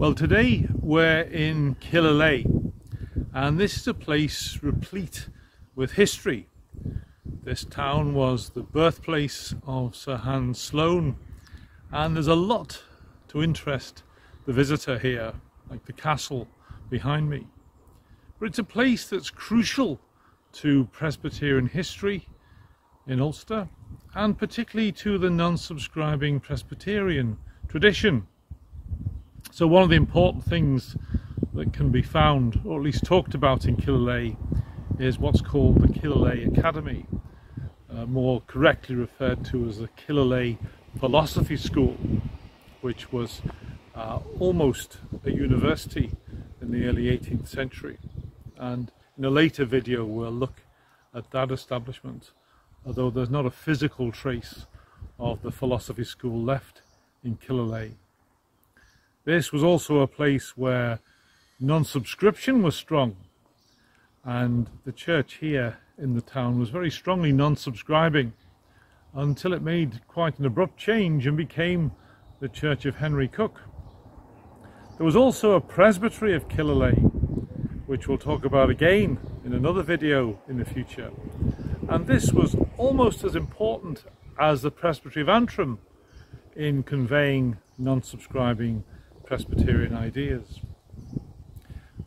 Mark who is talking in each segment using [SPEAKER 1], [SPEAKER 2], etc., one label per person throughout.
[SPEAKER 1] Well, today we're in Killyleagh, and this is a place replete with history. This town was the birthplace of Sir Hans Sloane, and there's a lot to interest the visitor here, like the castle behind me. But it's a place that's crucial to Presbyterian history in Ulster, and particularly to the non-subscribing Presbyterian tradition. So one of the important things that can be found, or at least talked about in Killyleagh, is what's called the Killyleagh Academy, more correctly referred to as the Killyleagh Philosophy School, which was almost a university in the early 18th century. And in a later video we'll look at that establishment, although there's not a physical trace of the philosophy school left in Killyleagh. This was also a place where non-subscription was strong, and the church here in the town was very strongly non-subscribing until it made quite an abrupt change and became the Church of Henry Cook. There was also a presbytery of Killyleagh, which we'll talk about again in another video in the future, and this was almost as important as the presbytery of Antrim in conveying non-subscribing Presbyterian ideas.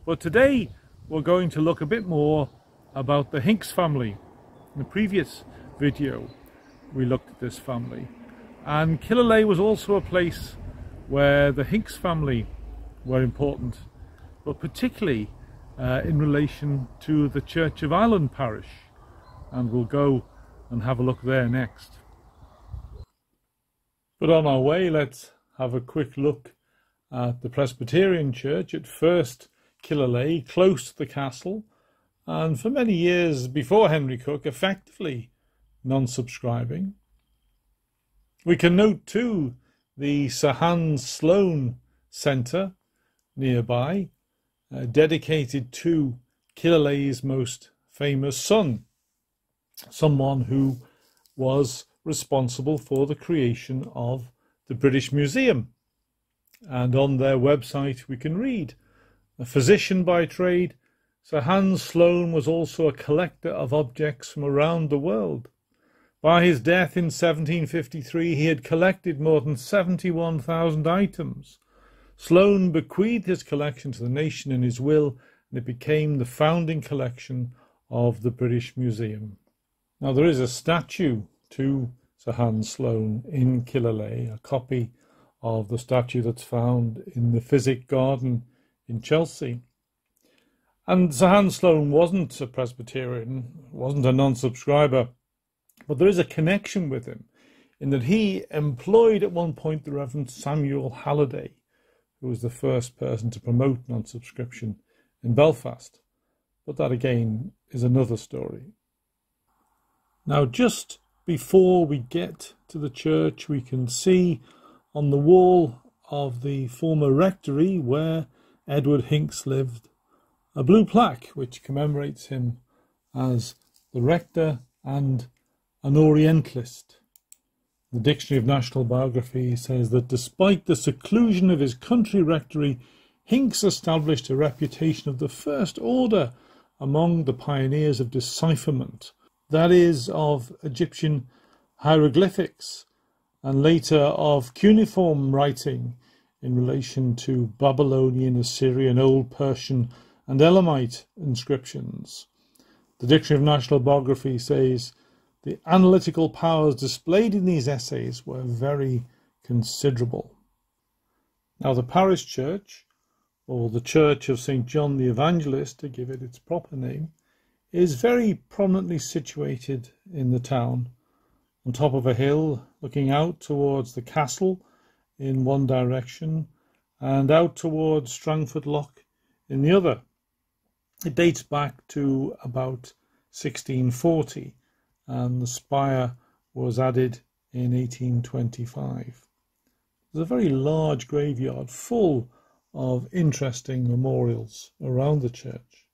[SPEAKER 1] But today we're going to look a bit more about the Hincks family. In the previous video we looked at this family, and Killyleagh was also a place where the Hincks family were important, but particularly in relation to the Church of Ireland parish, and we'll go and have a look there next. But on our way, let's have a quick look at the Presbyterian church at first Killyleagh, close to the castle, and for many years before Henry Cook effectively non-subscribing. We can note too the Sir Hans Sloane Centre nearby, dedicated to Killyleagh's most famous son, someone who was responsible for the creation of the British Museum. And on their website we can read, a physician by trade, Sir Hans Sloane was also a collector of objects from around the world. By his death in 1753 he had collected more than 71,000 items. Sloane bequeathed his collection to the nation in his will, and it became the founding collection of the British Museum. Now there is a statue to Sir Hans Sloane in Killyleagh, a copy of the statue that's found in the Physic Garden in Chelsea. And Sir Hans Sloane wasn't a Presbyterian, wasn't a non-subscriber, but there is a connection with him in that he employed at one point the Reverend Samuel Halliday, who was the first person to promote non-subscription in Belfast. But that again is another story. Now just before we get to the church, we can see on the wall of the former rectory where Edward Hincks lived a blue plaque which commemorates him as the rector and an Orientalist. The Dictionary of National Biography says that despite the seclusion of his country rectory, Hincks established a reputation of the first order among the pioneers of decipherment, that is, of Egyptian hieroglyphics, and later of cuneiform writing in relation to Babylonian, Assyrian, Old Persian and Elamite inscriptions. The Dictionary of National Biography says the analytical powers displayed in these essays were very considerable. Now the parish church, or the Church of St. John the Evangelist, to give it its proper name, is very prominently situated in the town, on top of a hill, looking out towards the castle in one direction and out towards Strangford Lough in the other. It dates back to about 1640, and the spire was added in 1825. There's a very large graveyard full of interesting memorials around the church.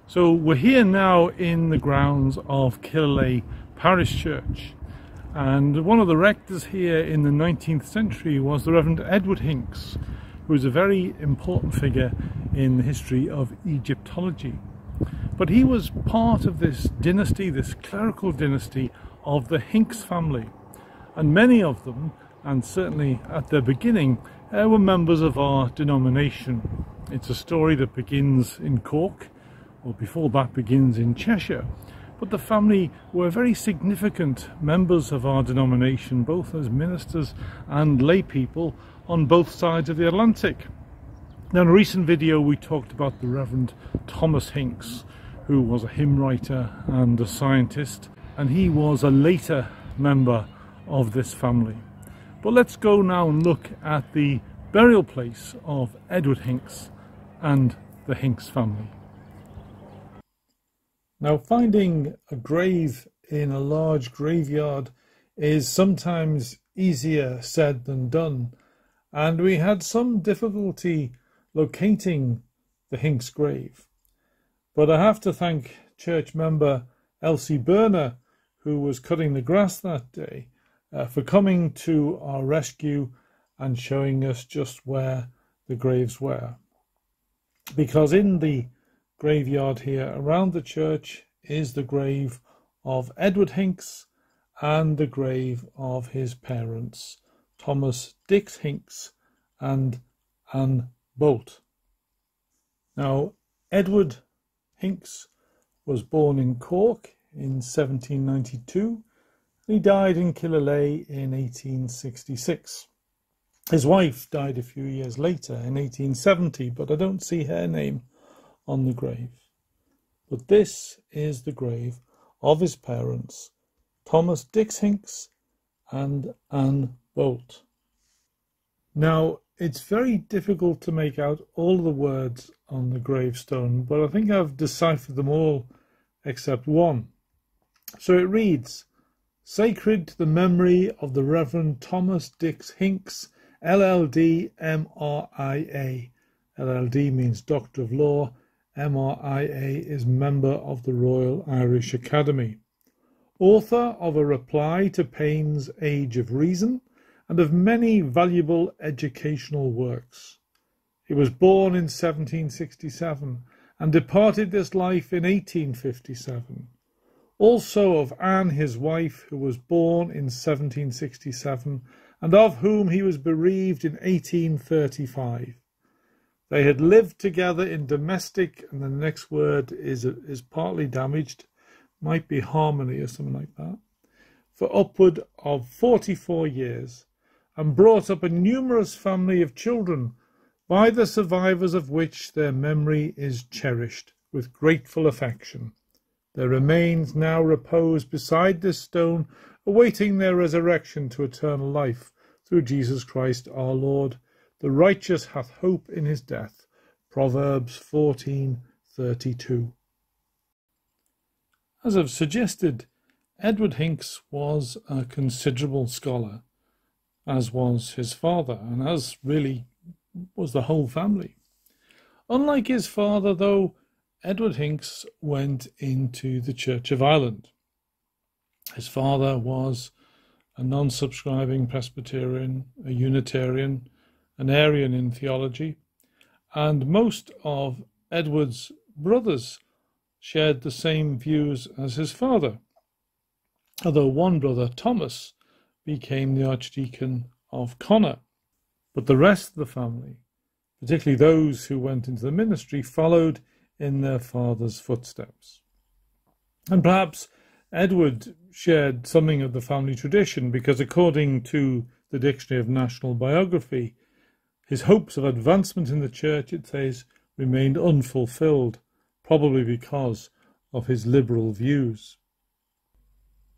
[SPEAKER 1] So we're here now in the grounds of Killyleagh Parish Church, and one of the rectors here in the 19th century was the Reverend Edward Hincks, who was a very important figure in the history of Egyptology. But he was part of this dynasty, this clerical dynasty of the Hincks family. And many of them, and certainly at their beginning, were members of our denomination. It's a story that begins in Cork, or before that begins in Cheshire. But the family were very significant members of our denomination, both as ministers and lay people on both sides of the Atlantic. Now, in a recent video we talked about the Reverend Thomas Hincks, who was a hymn writer and a scientist, and he was a later member of this family. But let's go now and look at the burial place of Edward Hincks and the Hincks family. Now, finding a grave in a large graveyard is sometimes easier said than done, and we had some difficulty locating the Hincks grave. But I have to thank church member Elsie Burner, who was cutting the grass that day, for coming to our rescue and showing us just where the graves were. Because in the graveyard here around the church is the grave of Edward Hincks and the grave of his parents, Thomas Dix Hincks and Anne Bolt. Now, Edward Hincks was born in Cork in 1792. He died in Killyleagh in 1866. His wife died a few years later in 1870, but I don't see her name on the grave. But this is the grave of his parents, Thomas Dix Hincks and Anne Bolt. Now, it's very difficult to make out all the words on the gravestone, but I think I've deciphered them all except one. So it reads, "Sacred to the memory of the Reverend Thomas Dix Hincks, LLD MRIA." LLD means Doctor of Law. MRIA is member of the Royal Irish Academy. Author of a reply to Paine's Age of Reason and of many valuable educational works. He was born in 1767 and departed this life in 1857. Also of Anne, his wife, who was born in 1767 and of whom he was bereaved in 1835. They had lived together in domestic, and the next word is partly damaged, might be harmony or something like that, for upward of 44 years, and brought up a numerous family of children, by the survivors of which their memory is cherished with grateful affection. Their remains now repose beside this stone, awaiting their resurrection to eternal life, through Jesus Christ our Lord. The righteous hath hope in his death. Proverbs 14:32. As I've suggested, Edward Hincks was a considerable scholar, as was his father, and as really was the whole family. Unlike his father, though, Edward Hincks went into the Church of Ireland. His father was a non-subscribing Presbyterian, a Unitarian, an Arian in theology, and most of Edward's brothers shared the same views as his father, although one brother, Thomas, became the Archdeacon of Connacht. But the rest of the family, particularly those who went into the ministry, followed in their father's footsteps. And perhaps Edward shared something of the family tradition because, according to the Dictionary of National Biography, his hopes of advancement in the church, it says, remained unfulfilled, probably because of his liberal views.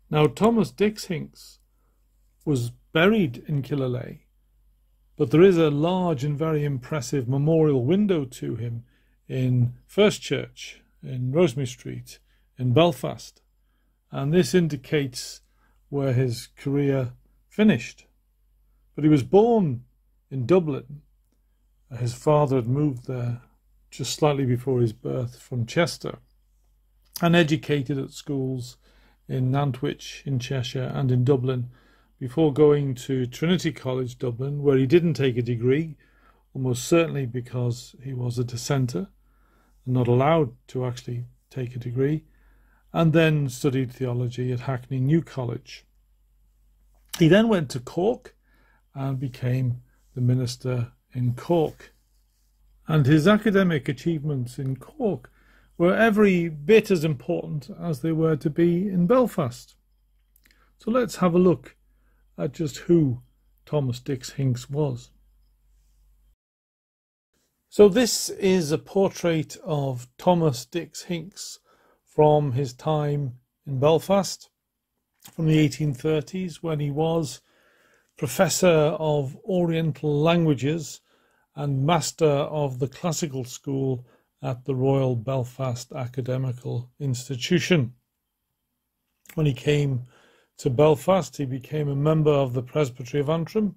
[SPEAKER 1] Now, Thomas Dix Hincks was buried in Killyleagh, but there is a large and very impressive memorial window to him in First Church, in Rosemary Street, in Belfast, and this indicates where his career finished. But he was born in Dublin. His father had moved there just slightly before his birth from Chester, and educated at schools in Nantwich, in Cheshire, and in Dublin, before going to Trinity College, Dublin, where he didn't take a degree, almost certainly because he was a dissenter and not allowed to actually take a degree, and then studied theology at Hackney New College. He then went to Cork and became the minister in Cork. And his academic achievements in Cork were every bit as important as they were to be in Belfast. So let's have a look at just who Thomas Dix Hincks was. So this is a portrait of Thomas Dix Hincks from his time in Belfast, from the 1830s, when he was Professor of Oriental Languages and Master of the Classical School at the Royal Belfast Academical Institution. When he came to Belfast, he became a member of the Presbytery of Antrim,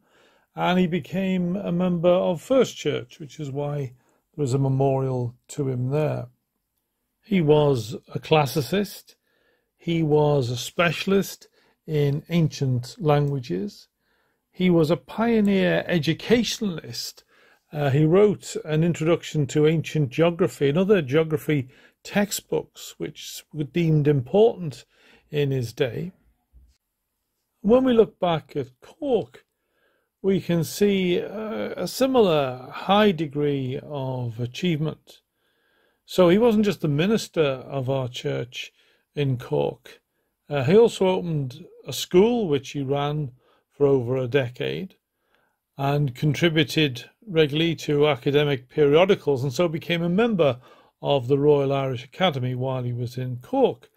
[SPEAKER 1] and he became a member of First Church, which is why there is a memorial to him there. He was a classicist. He was a specialist in ancient languages. He was a pioneer educationalist. He wrote an introduction to ancient geography and other geography textbooks which were deemed important in his day. When we look back at Cork, we can see a similar high degree of achievement. So he wasn't just the minister of our church in Cork. He also opened a school which he ran for over a decade and contributed regularly to academic periodicals, and so became a member of the Royal Irish Academy while he was in Cork.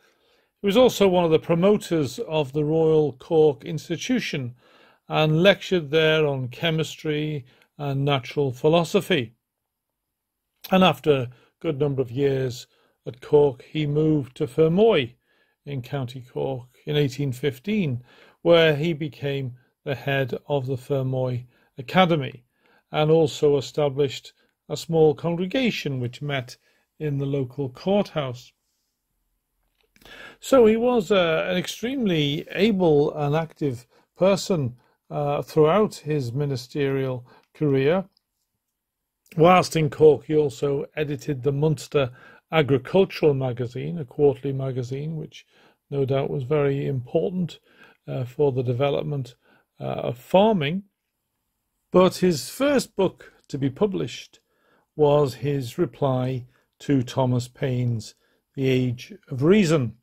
[SPEAKER 1] He was also one of the promoters of the Royal Cork Institution and lectured there on chemistry and natural philosophy. And after a good number of years at Cork, he moved to Fermoy in County Cork in 1815, where he became the head of the Fermoy Academy and also established a small congregation which met in the local courthouse. So he was an extremely able and active person throughout his ministerial career. Whilst in Cork, he also edited the Munster Agricultural Magazine, a quarterly magazine, which no doubt was very important for the development of farming. But his first book to be published was his reply to Thomas Paine's The Age of Reason.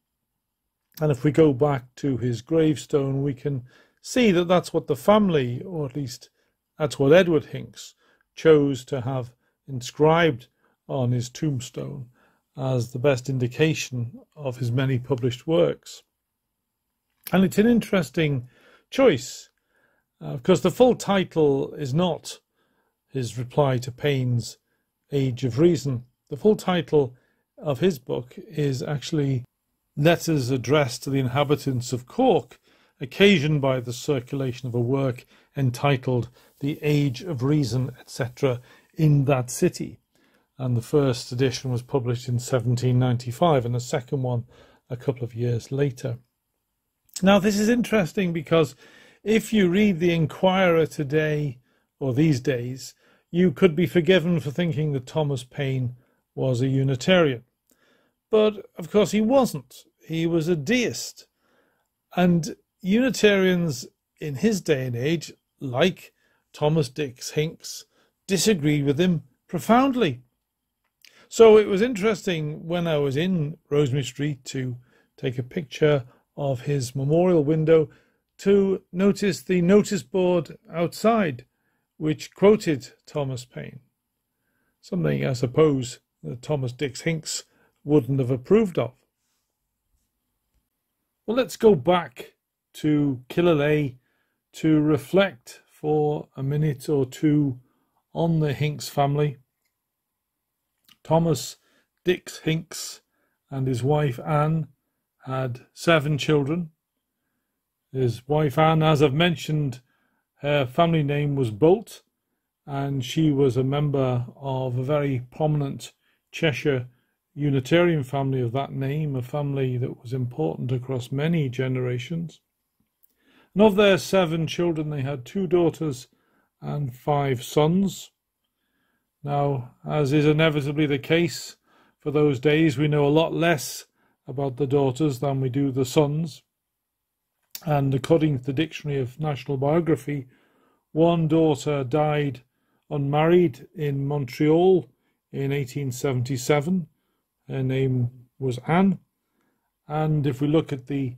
[SPEAKER 1] And if we go back to his gravestone, we can see that that's what the family, or at least that's what Edward Hincks, chose to have inscribed on his tombstone as the best indication of his many published works. And it's an interesting choice, because the full title is not his reply to Paine's Age of Reason. The full title of his book is actually Letters Addressed to the Inhabitants of Cork, occasioned by the circulation of a work entitled The Age of Reason, etc., in that city. And the first edition was published in 1795 and the second one a couple of years later. Now, this is interesting because if you read the Inquirer today, or these days, you could be forgiven for thinking that Thomas Paine was a Unitarian. But, of course, he wasn't. He was a deist. And Unitarians in his day and age, like Thomas Dix Hincks, disagreed with him profoundly. So it was interesting when I was in Rosemary Street to take a picture of his memorial window to notice the notice board outside, which quoted Thomas Paine, something I suppose that Thomas Dix Hincks wouldn't have approved of. Well, let's go back to Killyleagh to reflect for a minute or two on the Hincks family. Thomas Dix Hincks and his wife Anne had 7 children. His wife Anne, as I've mentioned, her family name was Bolt, and she was a member of a very prominent Cheshire Unitarian family of that name, a family that was important across many generations. And of their 7 children, they had 2 daughters and 5 sons. Now, as is inevitably the case for those days, we know a lot less about the daughters than we do the sons. And according to the Dictionary of National Biography, one daughter died unmarried in Montreal in 1877. Her name was Anne. And if we look at the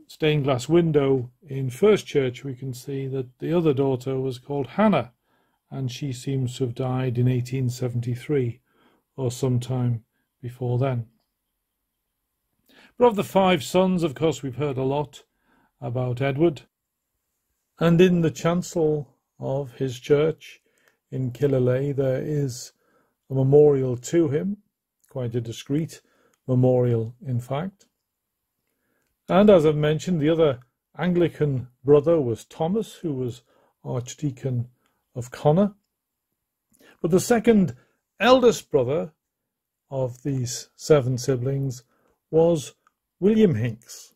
[SPEAKER 1] stained glass window in First Church, we can see that the other daughter was called Hannah, and she seems to have died in 1873 or sometime before then. But of the 5 sons, of course, we've heard a lot about Edward. And in the chancel of his church in Killyleagh, there is a memorial to him, quite a discreet memorial, in fact. And as I've mentioned, the other Anglican brother was Thomas, who was Archdeacon of Connor. But the second eldest brother of these 7 siblings was William Hincks.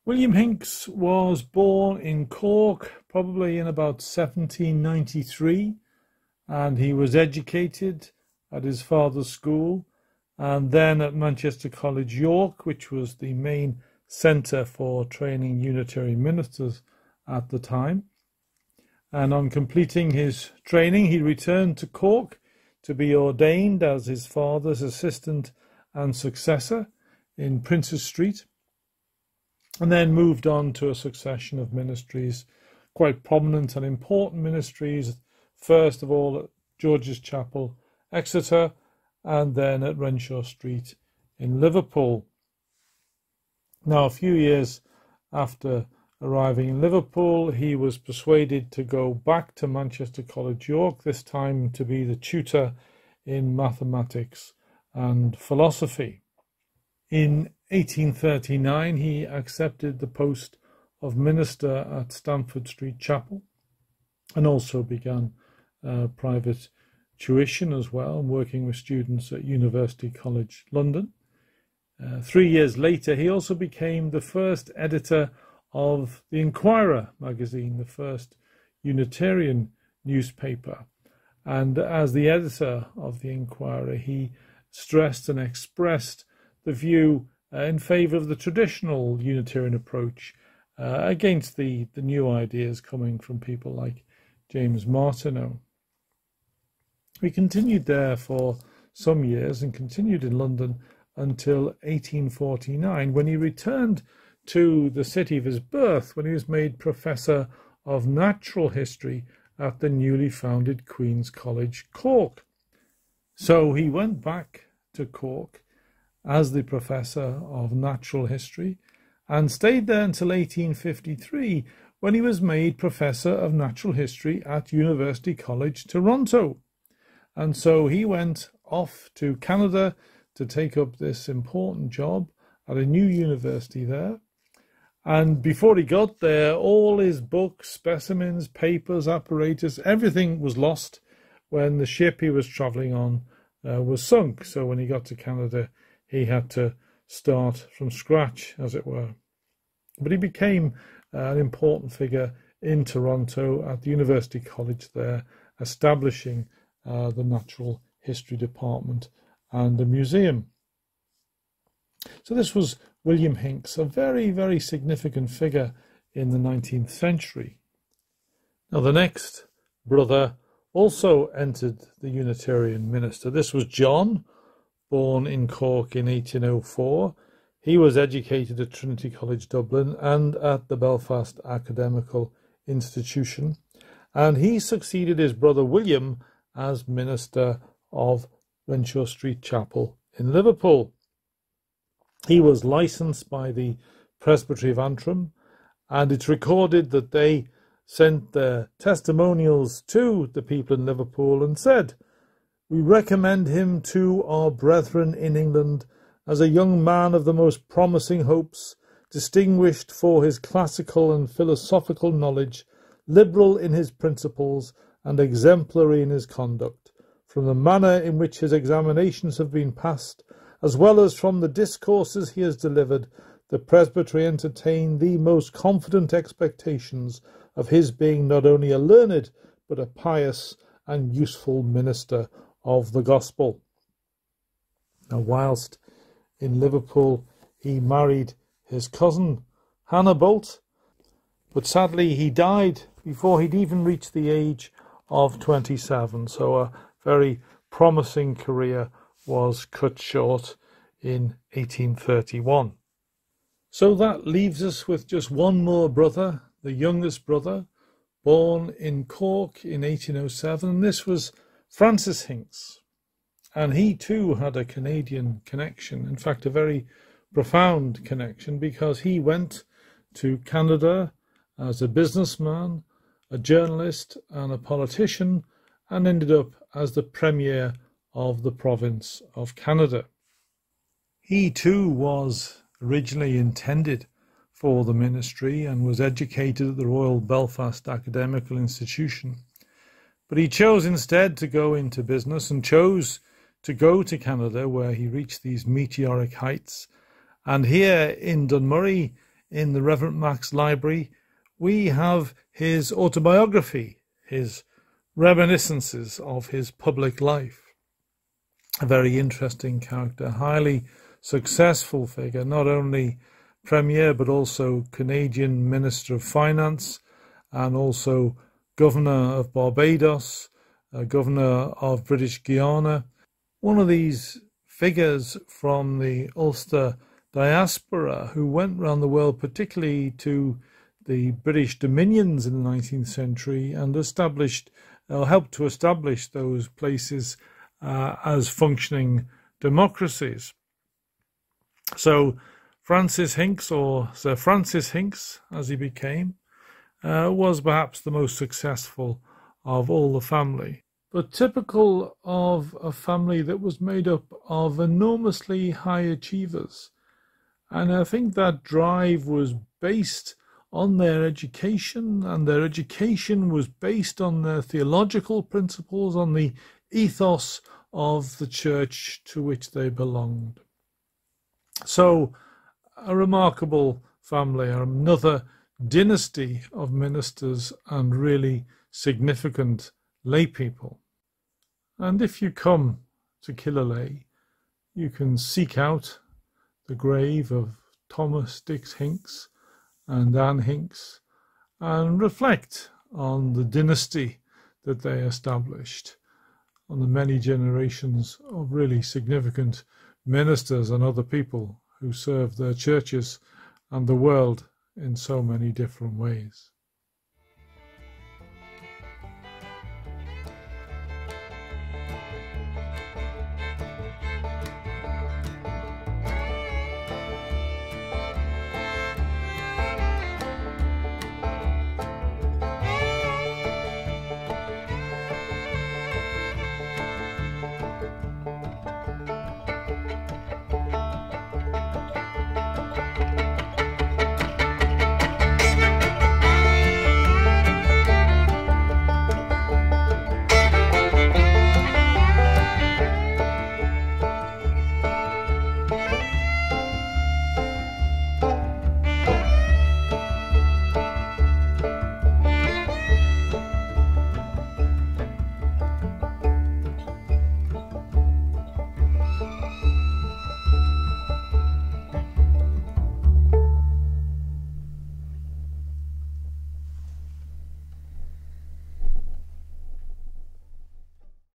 [SPEAKER 1] William Hincks was born in Cork, probably in about 1793, and he was educated at his father's school and then at Manchester College, York, which was the main centre for training Unitarian ministers at the time. And on completing his training, he returned to Cork to be ordained as his father's assistant and successor in Princes Street, and then moved on to a succession of ministries, quite prominent and important ministries, first of all at George's Chapel, Exeter, and then at Renshaw Street in Liverpool. Now, a few years after arriving in Liverpool, he was persuaded to go back to Manchester College, York, this time to be the tutor in mathematics and philosophy. In 1839, he accepted the post of minister at Stamford Street Chapel and also began private tuition as well, working with students at University College London. 3 years later, he also became the first editor of the Inquirer magazine, the first Unitarian newspaper. And as the editor of the Inquirer, he stressed and expressed the view in favour of the traditional Unitarian approach against the new ideas coming from people like James Martineau. We continued there for some years and continued in London until 1849, when he returned to the city of his birth, when he was made Professor of Natural History at the newly founded Queen's College, Cork. So he went back to Cork as the Professor of Natural History and stayed there until 1853, when he was made Professor of Natural History at University College, Toronto. And so he went off to Canada to take up this important job at a new university there. And before he got there, all his books, specimens, papers, apparatus, everything was lost when the ship he was travelling on was sunk. So when he got to Canada, he had to start from scratch, as it were. But he became an important figure in Toronto at the University College there, establishing the Natural History Department and a museum. So this was William Hincks, a very, very significant figure in the 19th century. Now, the next brother also entered the Unitarian minister. This was John, born in Cork in 1804. He was educated at Trinity College, Dublin, and at the Belfast Academical Institution, and he succeeded his brother William as minister of Renshaw Street Chapel in Liverpool. He was licensed by the Presbytery of Antrim, and it's recorded that they sent their testimonials to the people in Liverpool and said, "We recommend him to our brethren in England as a young man of the most promising hopes, distinguished for his classical and philosophical knowledge, liberal in his principles, and exemplary in his conduct. From the manner in which his examinations have been passed, as well as from the discourses he has delivered, the Presbytery entertain the most confident expectations of his being not only a learned, but a pious and useful minister of the gospel. Now, whilst in Liverpool, he married his cousin Hannah Bolt, but sadly he died before he'd even reached the age of 27. So a very promising career was cut short in 1831. So that leaves us with just one more brother, the youngest brother, born in Cork in 1807. And this was Francis Hincks. And he too had a Canadian connection, in fact a very profound connection, because he went to Canada as a businessman, a journalist and a politician, and ended up as the Premier of the province of Canada. He too was originally intended for the ministry and was educated at the Royal Belfast Academical Institution. But he chose instead to go into business and chose to go to Canada, where he reached these meteoric heights. And here in Dunmurry, in the Reverend Mack's Library, we have his autobiography, his reminiscences of his public life. A very interesting character, highly successful figure, not only Premier but also Canadian Minister of Finance and also Governor of Barbados, Governor of British Guiana. One of these figures from the Ulster diaspora who went around the world, particularly to the British dominions in the 19th century, and helped to establish those places as functioning democracies. So Francis Hincks, or Sir Francis Hincks as he became, was perhaps the most successful of all the family. But typical of a family that was made up of enormously high achievers. And I think that drive was based on their education, and their education was based on their theological principles, on the ethos of the church to which they belonged. So a remarkable family, another dynasty of ministers and really significant lay people. And if you come to Killyleagh, you can seek out the grave of Thomas Dix Hincks and Anne Hincks and reflect on the dynasty that they established, on the many generations of really significant ministers and other people who served their churches and the world in so many different ways.